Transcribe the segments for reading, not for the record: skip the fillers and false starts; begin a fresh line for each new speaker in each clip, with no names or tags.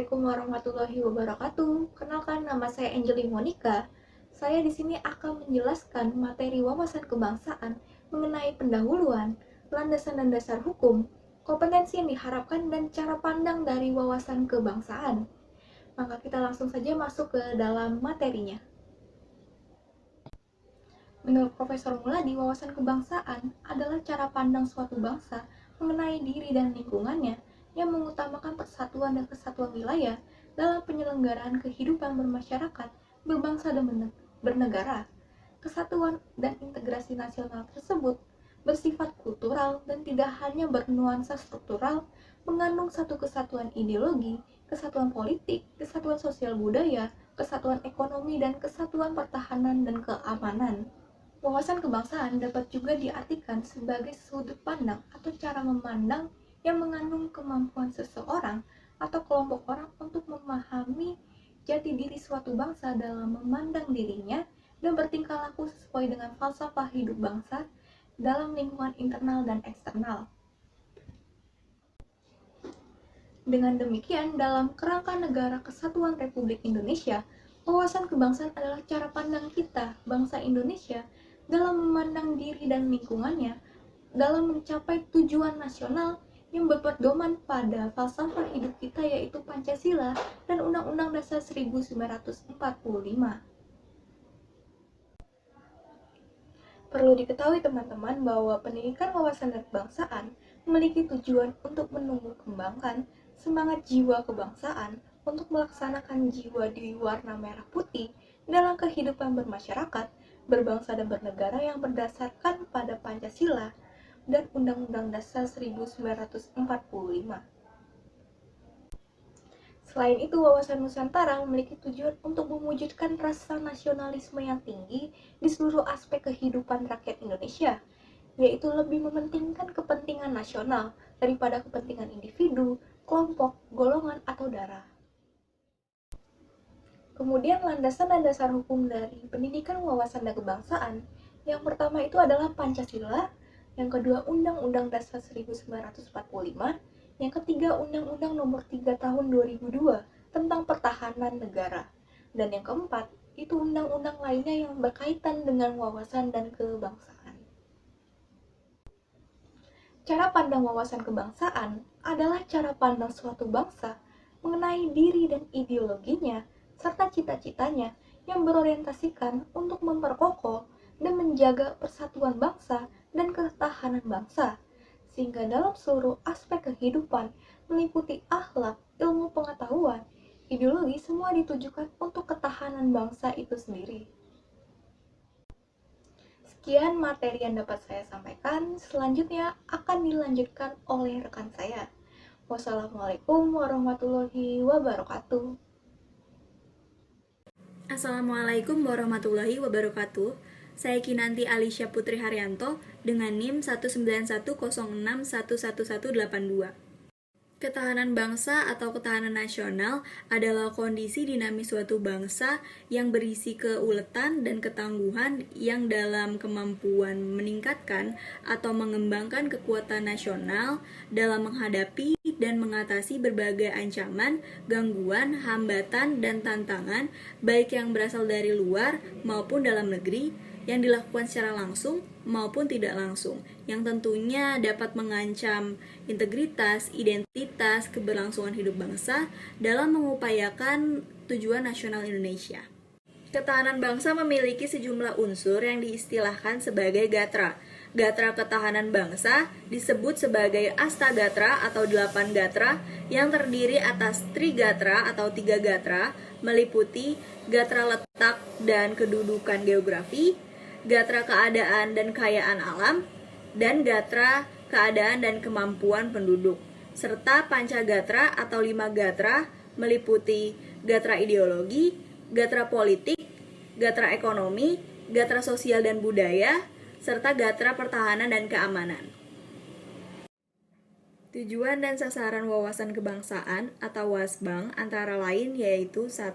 Assalamualaikum warahmatullahi wabarakatuh. Kenalkan, nama saya Angelina Monica. Saya di sini akan menjelaskan materi wawasan kebangsaan mengenai pendahuluan, landasan dan dasar hukum, kompetensi yang diharapkan, dan cara pandang dari wawasan kebangsaan. Maka kita langsung saja masuk ke dalam materinya. Menurut Profesor Muladi, wawasan kebangsaan adalah cara pandang suatu bangsa mengenai diri dan lingkungannya yang mengutamakan persatuan dan kesatuan wilayah dalam penyelenggaraan kehidupan bermasyarakat, berbangsa dan bernegara. Kesatuan dan integrasi nasional tersebut bersifat kultural dan tidak hanya bernuansa struktural, mengandung satu kesatuan ideologi, kesatuan politik, kesatuan sosial budaya, kesatuan ekonomi, dan kesatuan pertahanan dan keamanan. Wawasan kebangsaan dapat juga diartikan sebagai sudut pandang atau cara memandang yang mengandung kemampuan seseorang atau kelompok orang untuk memahami jati diri suatu bangsa dalam memandang dirinya dan bertingkah laku sesuai dengan falsafah hidup bangsa dalam lingkungan internal dan eksternal. Dengan demikian, dalam kerangka negara kesatuan Republik Indonesia, wawasan kebangsaan adalah cara pandang kita, bangsa Indonesia, dalam memandang diri dan lingkungannya, dalam mencapai tujuan nasional yang berpedoman pada falsafah hidup kita yaitu Pancasila dan Undang-Undang Dasar 1945. Perlu diketahui teman-teman bahwa pendidikan wawasan dan kebangsaan memiliki tujuan untuk menumbuh kembangkan semangat jiwa kebangsaan untuk melaksanakan jiwa di warna merah putih dalam kehidupan bermasyarakat, berbangsa dan bernegara yang berdasarkan pada Pancasila dan Undang-Undang Dasar 1945. Selain itu, wawasan Nusantara memiliki tujuan untuk mewujudkan rasa nasionalisme yang tinggi di seluruh aspek kehidupan rakyat Indonesia, yaitu lebih mementingkan kepentingan nasional daripada kepentingan individu, kelompok, golongan, atau darah. Kemudian landasan dan dasar hukum dari pendidikan wawasan dan kebangsaan, yang pertama itu adalah Pancasila, yang kedua Undang-Undang Dasar 1945, yang ketiga Undang-Undang Nomor 3 Tahun 2002 tentang Pertahanan Negara, dan yang keempat itu undang-undang lainnya yang berkaitan dengan wawasan dan kebangsaan. Cara pandang wawasan kebangsaan adalah cara pandang suatu bangsa mengenai diri dan ideologinya serta cita-citanya yang berorientasikan untuk memperkokoh dan menjaga persatuan bangsa dan ketahanan bangsa, sehingga dalam seluruh aspek kehidupan meliputi akhlak, ilmu pengetahuan, ideologi semua ditujukan untuk ketahanan bangsa itu sendiri. Sekian materi yang dapat saya sampaikan, selanjutnya akan dilanjutkan oleh rekan saya. Wassalamualaikum warahmatullahi wabarakatuh.
Assalamualaikum warahmatullahi wabarakatuh. Saya Kinanti Alisya Putri Haryanto dengan NIM 19106111182. Ketahanan bangsa atau ketahanan nasional adalah kondisi dinamis suatu bangsa yang berisi keuletan dan ketangguhan yang dalam kemampuan meningkatkan atau mengembangkan kekuatan nasional dalam menghadapi dan mengatasi berbagai ancaman, gangguan, hambatan, dan tantangan baik yang berasal dari luar maupun dalam negeri, yang dilakukan secara langsung maupun tidak langsung, yang tentunya dapat mengancam integritas, identitas, keberlangsungan hidup bangsa dalam mengupayakan tujuan nasional Indonesia. Ketahanan bangsa memiliki sejumlah unsur yang diistilahkan sebagai gatra. Gatra ketahanan bangsa disebut sebagai Astagatra atau 8 gatra yang terdiri atas Trigatra atau 3 gatra, meliputi gatra letak dan kedudukan geografi, gatra keadaan dan kekayaan alam, dan gatra keadaan dan kemampuan penduduk, serta pancagatra atau 5 gatra meliputi gatra ideologi, gatra politik, gatra ekonomi, gatra sosial dan budaya, serta gatra pertahanan dan keamanan. Tujuan dan sasaran wawasan kebangsaan atau WASBANG antara lain yaitu 1.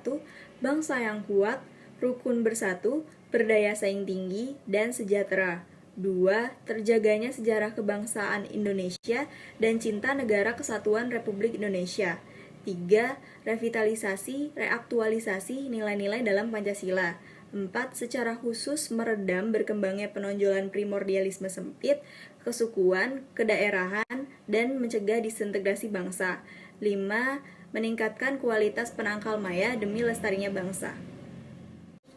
Bangsa yang kuat, rukun bersatu, berdaya saing tinggi, dan sejahtera. 2. Terjaganya sejarah kebangsaan Indonesia dan cinta negara kesatuan Republik Indonesia. 3. Revitalisasi, reaktualisasi nilai-nilai dalam Pancasila. 4. Secara khusus meredam berkembangnya penonjolan primordialisme sempit, kesukuan, kedaerahan, dan mencegah disintegrasi bangsa. 5. Meningkatkan kualitas penangkal maya demi lestarinya bangsa.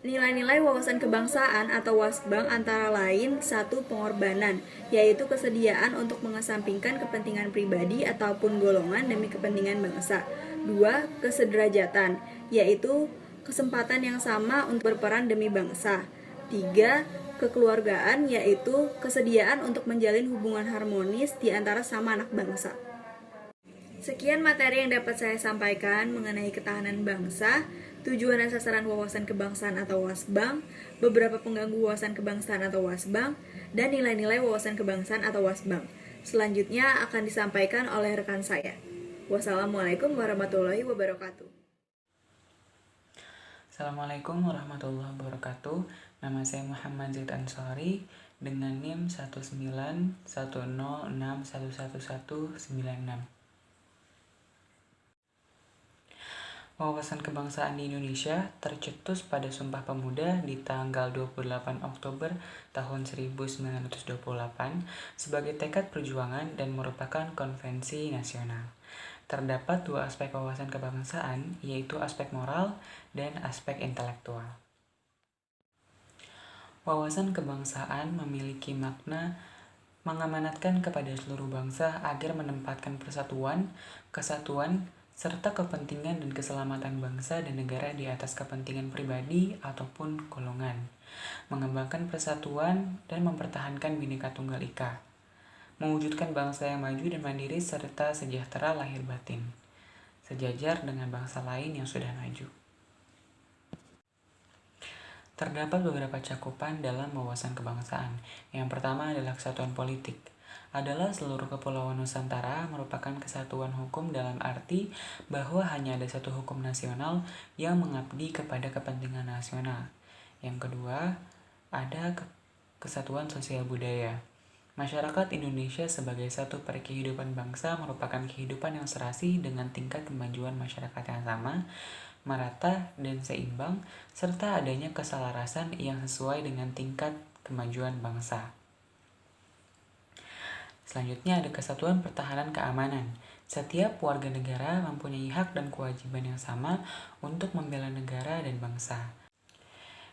Nilai-nilai wawasan kebangsaan atau WASBAng antara lain 1. Pengorbanan, yaitu kesediaan untuk mengesampingkan kepentingan pribadi ataupun golongan demi kepentingan bangsa. 2. Kesederajatan, yaitu kesempatan yang sama untuk berperan demi bangsa. 3. Kekeluargaan, yaitu kesediaan untuk menjalin hubungan harmonis di antara sama anak bangsa. Sekian materi yang dapat saya sampaikan mengenai ketahanan bangsa, tujuan dan sasaran wawasan kebangsaan atau WASBAng, beberapa pengganggu wawasan kebangsaan atau WASBAng, dan nilai-nilai wawasan kebangsaan atau WASBAng. Selanjutnya akan disampaikan oleh rekan saya. Wassalamualaikum warahmatullahi wabarakatuh.
Assalamualaikum warahmatullahi wabarakatuh. Nama saya Muhammad Zaid Ansori dengan NIM 19106111196. Wawasan kebangsaan di Indonesia tercetus pada Sumpah Pemuda di tanggal 28 Oktober tahun 1928 sebagai tekad perjuangan dan merupakan konvensi nasional. Terdapat dua aspek wawasan kebangsaan, yaitu aspek moral dan aspek intelektual. Wawasan kebangsaan memiliki makna mengamanatkan kepada seluruh bangsa agar menempatkan persatuan, kesatuan, serta kepentingan dan keselamatan bangsa dan negara di atas kepentingan pribadi ataupun golongan, mengembangkan persatuan dan mempertahankan Bhinneka Tunggal Ika, mewujudkan bangsa yang maju dan mandiri serta sejahtera lahir batin, sejajar dengan bangsa lain yang sudah maju. Terdapat beberapa cakupan dalam wawasan kebangsaan. Yang pertama adalah kesatuan politik. Adalah seluruh kepulauan Nusantara merupakan kesatuan hukum dalam arti bahwa hanya ada satu hukum nasional yang mengabdi kepada kepentingan nasional. Yang kedua, ada kesatuan sosial budaya. Masyarakat Indonesia sebagai satu perkehidupan bangsa merupakan kehidupan yang serasi dengan tingkat kemajuan masyarakat yang sama, merata dan seimbang, serta adanya keselarasan yang sesuai dengan tingkat kemajuan bangsa. Selanjutnya ada kesatuan pertahanan keamanan. Setiap warga negara mempunyai hak dan kewajiban yang sama untuk membela negara dan bangsa.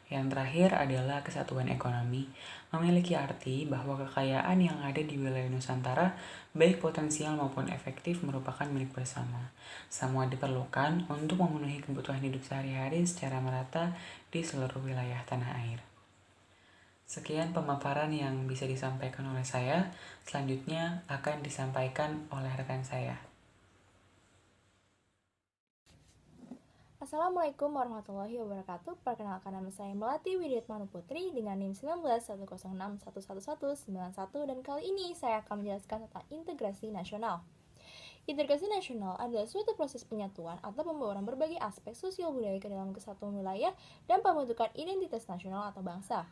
Yang terakhir adalah kesatuan ekonomi. Memiliki arti bahwa kekayaan yang ada di wilayah Nusantara, baik potensial maupun efektif, merupakan milik bersama. Semua diperlukan untuk memenuhi kebutuhan hidup sehari-hari secara merata di seluruh wilayah tanah air. Sekian pemaparan yang bisa disampaikan oleh saya. Selanjutnya akan disampaikan oleh rekan saya.
Assalamualaikum warahmatullahi wabarakatuh. Perkenalkan, nama saya Melati Widiatmanu Putri dengan NIM 19106111191 dan kali ini saya akan menjelaskan tentang integrasi nasional. Integrasi nasional adalah suatu proses penyatuan atau pembawaan berbagai aspek sosial budaya ke dalam kesatuan wilayah dan pembentukan identitas nasional atau bangsa.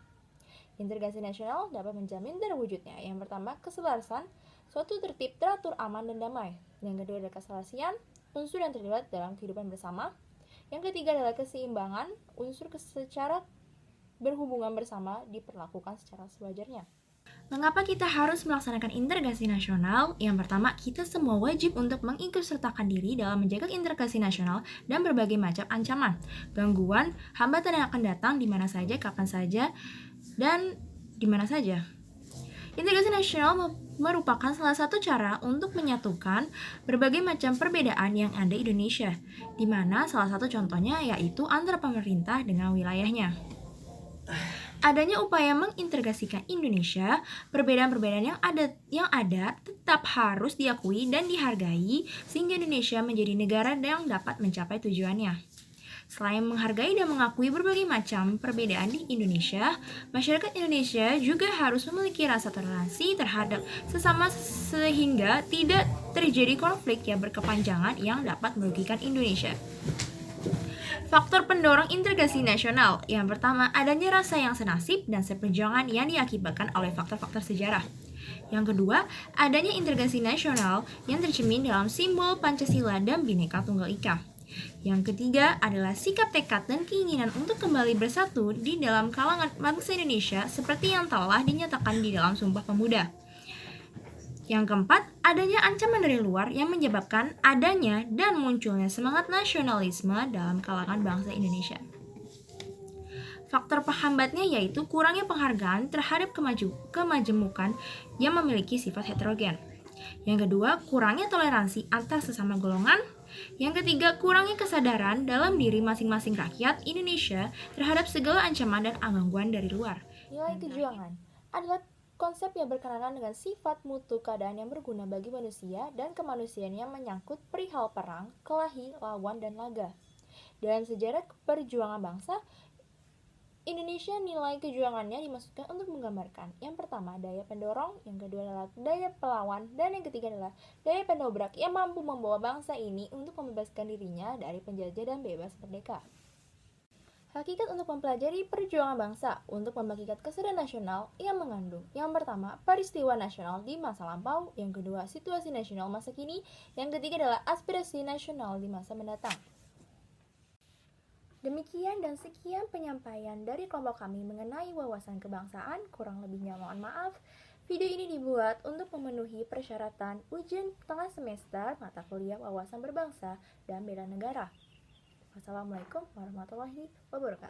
Integrasi nasional dapat menjamin terwujudnya. Yang pertama, keselarasan, suatu tertib, teratur, aman, dan damai. Yang kedua adalah keselarasan, unsur yang terlibat dalam kehidupan bersama. Yang ketiga adalah keseimbangan, unsur secara berhubungan bersama diperlakukan secara sewajarnya. Mengapa kita harus melaksanakan integrasi nasional? Yang pertama, kita semua wajib untuk mengikutsertakan diri dalam menjaga integrasi nasional dan berbagai macam ancaman, gangguan, hambatan yang akan datang di mana saja, kapan saja, dan di mana saja. Integrasi nasional merupakan salah satu cara untuk menyatukan berbagai macam perbedaan yang ada di Indonesia, di mana salah satu contohnya yaitu antara pemerintah dengan wilayahnya. Adanya upaya mengintegrasikan Indonesia, perbedaan-perbedaan yang ada tetap harus diakui dan dihargai sehingga Indonesia menjadi negara yang dapat mencapai tujuannya. Selain menghargai dan mengakui berbagai macam perbedaan di Indonesia, masyarakat Indonesia juga harus memiliki rasa toleransi terhadap sesama sehingga tidak terjadi konflik yang berkepanjangan yang dapat merugikan Indonesia. Faktor pendorong integrasi nasional. Yang pertama, adanya rasa yang senasib dan seperjuangan yang diakibatkan oleh faktor-faktor sejarah. Yang kedua, adanya integrasi nasional yang tercermin dalam simbol Pancasila dan Bhinneka Tunggal Ika. Yang ketiga adalah sikap tekad dan keinginan untuk kembali bersatu di dalam kalangan bangsa Indonesia seperti yang telah dinyatakan di dalam Sumpah Pemuda. Yang keempat, adanya ancaman dari luar yang menyebabkan adanya dan munculnya semangat nasionalisme dalam kalangan bangsa Indonesia. Faktor penghambatnya yaitu kurangnya penghargaan terhadap kemajemukan yang memiliki sifat heterogen. Yang kedua, kurangnya toleransi antar sesama golongan. Yang ketiga, kurangnya kesadaran dalam diri masing-masing rakyat Indonesia terhadap segala ancaman dan gangguan dari luar. Nilai kejuangan adalah konsep yang berkenaan dengan sifat mutu keadaan yang berguna bagi manusia dan kemanusiaan yang menyangkut perihal perang, kelahi, lawan, dan laga. Dalam sejarah perjuangan bangsa, Indonesia nilai kejuangannya dimaksudkan untuk menggambarkan yang pertama daya pendorong, yang kedua adalah daya pelawan, dan yang ketiga adalah daya pendobrak yang mampu membawa bangsa ini untuk membebaskan dirinya dari penjajah dan bebas merdeka. Hakikat untuk mempelajari perjuangan bangsa untuk membangkitkan kesadaran nasional yang mengandung yang pertama peristiwa nasional di masa lampau, yang kedua situasi nasional masa kini, yang ketiga adalah aspirasi nasional di masa mendatang. Demikian dan sekian penyampaian dari kelompok kami mengenai wawasan kebangsaan, kurang lebihnya mohon maaf. Video ini dibuat untuk memenuhi persyaratan ujian tengah semester mata kuliah wawasan berbangsa dan bela negara. Wassalamualaikum warahmatullahi wabarakatuh.